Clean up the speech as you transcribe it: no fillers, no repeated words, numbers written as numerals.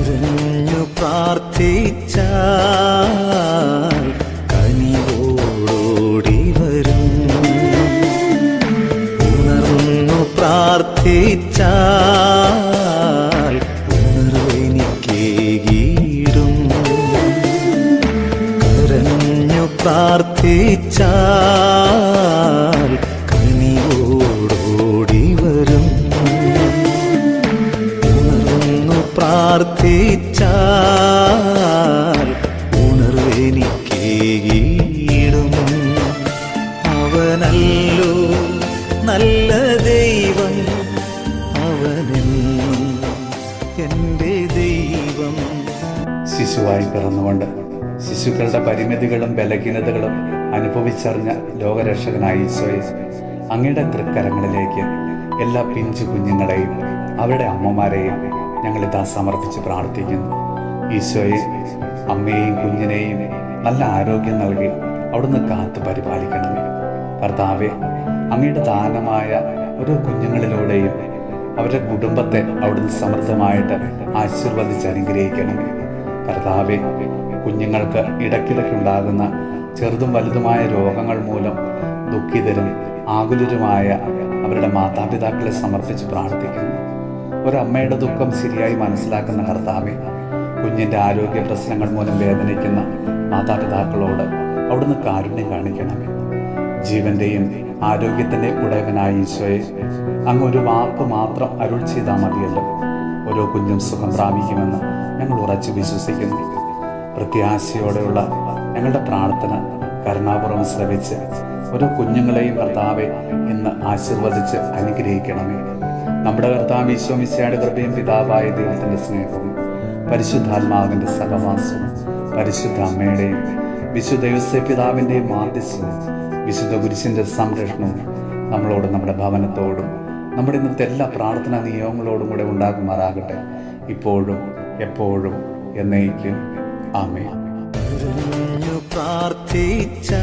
കരഞ്ഞു പ്രാർത്ഥിച്ചാൽ കനിവോടോടി വരും. ഉണർന്നു പ്രാർത്ഥിച്ചാൽ ഉണർവെനിക്കേകിടും. കരഞ്ഞു പ്രാർത്ഥിച്ചാൽ കനിവോടോടി വരും. പ്രാർത്ഥിച്ചാൽ ഉണർവെനിക്കേകിടും. അവനല്ലോ നല്ല ദൈവം, അവനെന്നും എൻ്റെ ദൈവം. ശിശുവായി പിറന്നുകൊണ്ട് ശിശുക്കളുടെ പരിമിതികളും ബലഹീനതകളും അനുഭവിച്ചറിഞ്ഞ ലോകരക്ഷകനായ ഈശോയെ, അങ്ങയുടെ തൃക്കരങ്ങളിലേക്ക് എല്ലാ പിഞ്ചു കുഞ്ഞുങ്ങളെയും അവരുടെ അമ്മമാരെയും ഞങ്ങളിതാ സമർപ്പിച്ച് പ്രാർത്ഥിക്കുന്നു. ഈശോയെ, അമ്മയെയും കുഞ്ഞിനെയും നല്ല ആരോഗ്യം നൽകി അവിടുന്ന് കാത്തു പരിപാലിക്കണമേ. കർത്താവെ, അങ്ങയുടെ ദാനമായ ഓരോ കുഞ്ഞുങ്ങളിലൂടെയും അവരുടെ കുടുംബത്തെ അവിടുന്ന് സമൃദ്ധമായിട്ട് ആശീർവദിച്ച് അനുഗ്രഹിക്കണമേ. കർത്താവെ, കുഞ്ഞുങ്ങൾക്ക് ഇടയ്ക്കിടയ്ക്കുണ്ടാകുന്ന ചെറുതും വലുതുമായ രോഗങ്ങൾ മൂലം ദുഃഖിതരും ആകുലരുമായ അവരുടെ മാതാപിതാക്കളെ സമർപ്പിച്ച് പ്രാർത്ഥിക്കുന്നു. ഒരമ്മയുടെ ദുഃഖം ശരിയായി മനസ്സിലാക്കുന്ന കർത്താവെ, കുഞ്ഞിൻ്റെ ആരോഗ്യ പ്രശ്നങ്ങൾ മൂലം വേദനിക്കുന്ന മാതാപിതാക്കളോട് അവിടുന്ന് കാരുണ്യം കാണിക്കണമേ. ജീവന്റെയും ആരോഗ്യത്തിൻ്റെ ഉടയവനായ ഈശോയെ, അങ്ങ് ഒരു വാക്ക് മാത്രം അരുൾ ചെയ്താൽ മതിയല്ലോ, ഓരോ കുഞ്ഞും സുഖം പ്രാപിക്കുമെന്ന് ഞങ്ങൾ ഉറച്ചു വിശ്വസിക്കുന്നു. പ്രത്യാശയോടെയുള്ള ഞങ്ങളുടെ പ്രാർത്ഥന കരുണാപൂർവ്വം ശ്രവിച്ച് ഓരോ കുഞ്ഞുങ്ങളെയും കർത്താവെ ഇന്ന് ആശീർവദിച്ച് അനുഗ്രഹിക്കണമേ. നമ്മുടെ കർത്താവ് ഈശോ മിശിഹായുടെ കൃപയും പിതാവായ ദൈവത്തിൻ്റെ സ്നേഹവും പരിശുദ്ധാത്മാവിൻ്റെ സഹവാസവും പരിശുദ്ധ അമ്മയുടെയും വിശുദ്ധ യോസേപ്പ് പിതാവിൻ്റെയും മാധ്യസ്ഥവും വിശുദ്ധ കുരിശിൻ്റെ സംരക്ഷണവും നമ്മളോടും നമ്മുടെ ഭവനത്തോടും നമ്മുടെ ഇന്നത്തെ എല്ലാ പ്രാർത്ഥനാ നിയോഗങ്ങളോടും കൂടെ ഉണ്ടാകുമാറാകട്ടെ, ഇപ്പോഴും എപ്പോഴും എന്നേക്കും. ആമേൻ. പ്രാർത്ഥിച്ചാൽ